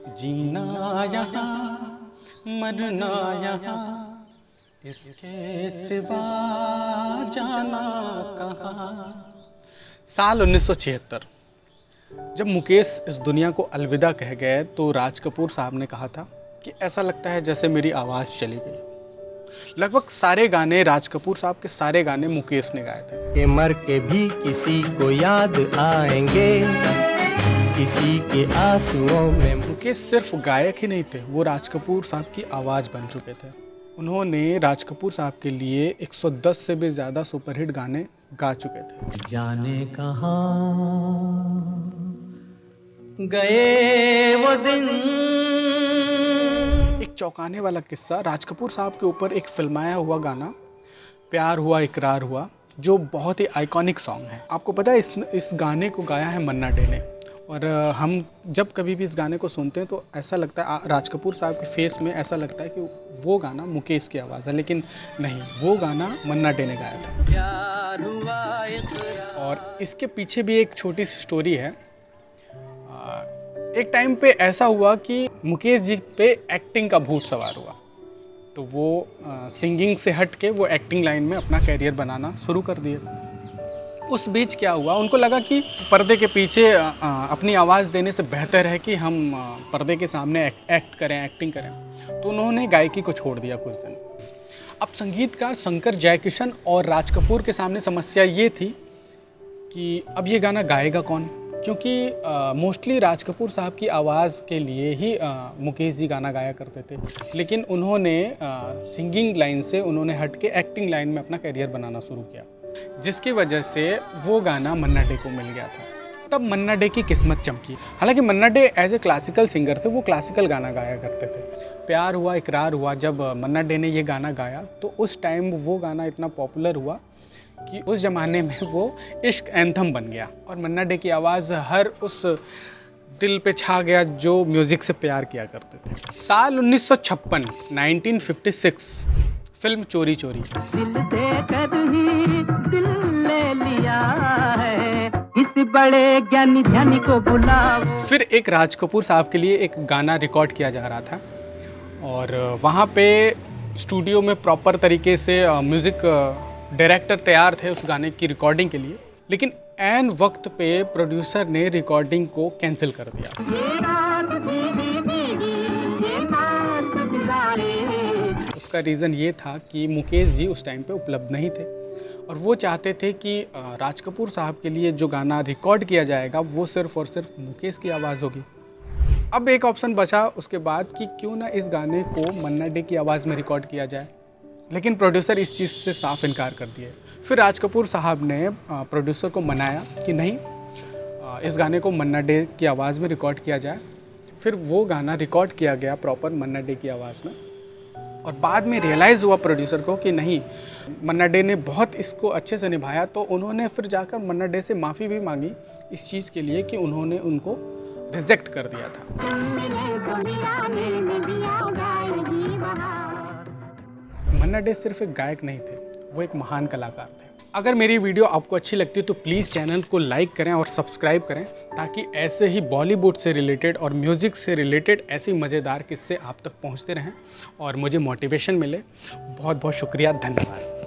जीना यहाँ मरना यहाँ, इसके सिवा जाना कहाँ। साल 1976 जब मुकेश इस दुनिया को अलविदा कह गए तो राज कपूर साहब ने कहा था कि ऐसा लगता है जैसे मेरी आवाज़ चली गई। लगभग सारे गाने, राज कपूर साहब के सारे गाने मुकेश ने गाए थे। कि मर के भी किसी को याद आएंगे, किसी के आंसुओं में। मुकेश सिर्फ गायक ही नहीं थे, वो राज कपूर साहब की आवाज़ बन चुके थे। उन्होंने राज कपूर साहब के लिए 110 से भी ज़्यादा सुपरहिट गाने गा चुके थे। जाने कहाँ गए वो दिन। एक चौंकाने वाला किस्सा, राज कपूर साहब के ऊपर एक फिल्माया हुआ गाना प्यार हुआ इकरार हुआ, जो बहुत ही आइकॉनिक सॉन्ग है। आपको पता है इस गाने को गाया है मन्ना डे ने। और हम जब कभी भी इस गाने को सुनते हैं तो ऐसा लगता है, राज कपूर साहब के फेस में ऐसा लगता है कि वो गाना मुकेश की आवाज़ है, लेकिन नहीं, वो गाना मन्ना डे ने गाया था। प्यार हुआ इकरार। और इसके पीछे भी एक छोटी सी स्टोरी है। एक टाइम पे ऐसा हुआ कि मुकेश जी पे एक्टिंग का भूत सवार हुआ, तो वो सिंगिंग से हट के वो एक्टिंग लाइन में अपना कैरियर बनाना शुरू कर दिए। उस बीच क्या हुआ, उनको लगा कि पर्दे के पीछे अपनी आवाज़ देने से बेहतर है कि हम पर्दे के सामने एक्ट करें, एक्टिंग करें। तो उन्होंने गायकी को छोड़ दिया कुछ दिन। अब संगीतकार शंकर जयकिशन और राज कपूर के सामने समस्या ये थी कि अब ये गाना गाएगा कौन, क्योंकि मोस्टली राज कपूर साहब की आवाज़ के लिए ही मुकेश जी गाना गाया करते थे। लेकिन उन्होंने सिंगिंग लाइन से उन्होंने हट के एक्टिंग लाइन में अपना करियर बनाना शुरू किया, जिसकी वजह से वो गाना मन्ना डे को मिल गया था। तब मन्ना डे की किस्मत चमकी। हालांकि Manna Dey as a classical singer थे, वो क्लासिकल गाना गाया करते थे। प्यार हुआ इकरार हुआ, जब मन्ना डे ने ये गाना गाया तो उस टाइम वो गाना इतना पॉपुलर हुआ कि उस ज़माने में वो इश्क एंथम बन गया। और मन्ना डे की आवाज़ हर उस दिल पे छा गया जो म्यूज़िक से प्यार किया करते थे। साल 1956 1956 फिल्म चोरी चोरी। दिल देकर ही दिल ले लिया है, इस बड़े ज्ञानी ध्यानी को बुलाओ। फिर एक राज कपूर साहब के लिए एक गाना रिकॉर्ड किया जा रहा था और वहाँ पे स्टूडियो में प्रॉपर तरीके से म्यूज़िक डायरेक्टर तैयार थे उस गाने की रिकॉर्डिंग के लिए, लेकिन ऐन वक्त पे प्रोड्यूसर ने रिकॉर्डिंग को कैंसिल कर दिया। उसका रीज़न ये था कि मुकेश जी उस टाइम पे उपलब्ध नहीं थे और वो चाहते थे कि राज कपूर साहब के लिए जो गाना रिकॉर्ड किया जाएगा वो सिर्फ़ और सिर्फ मुकेश की आवाज़ होगी। अब एक ऑप्शन बचा उसके बाद कि क्यों ना इस गाने को मन्ना डे की आवाज़ में रिकॉर्ड किया जाए, लेकिन प्रोड्यूसर इस चीज़ से साफ इनकार कर दिए। फिर राज कपूर साहब ने प्रोड्यूसर को मनाया कि नहीं, इस गाने को मन्ना डे की आवाज़ में रिकॉर्ड किया जाए। फिर वो गाना रिकॉर्ड किया गया प्रॉपर मन्ना डे की आवाज़ में। और बाद में रियलाइज़ हुआ प्रोड्यूसर को कि नहीं, मन्ना डे ने बहुत इसको अच्छे से निभाया, तो उन्होंने फिर जाकर मन्ना डे से माफ़ी भी मांगी इस चीज़ के लिए कि उन्होंने उनको रिजेक्ट कर दिया था। मन्ना डे सिर्फ एक गायक नहीं थे, वो एक महान कलाकार थे। अगर मेरी वीडियो आपको अच्छी लगती है तो प्लीज़ चैनल को लाइक करें और सब्सक्राइब करें, ताकि ऐसे ही बॉलीवुड से रिलेटेड और म्यूज़िक से रिलेटेड ऐसी मज़ेदार किस्से आप तक पहुंचते रहें और मुझे मोटिवेशन मिले। बहुत बहुत शुक्रिया, धन्यवाद।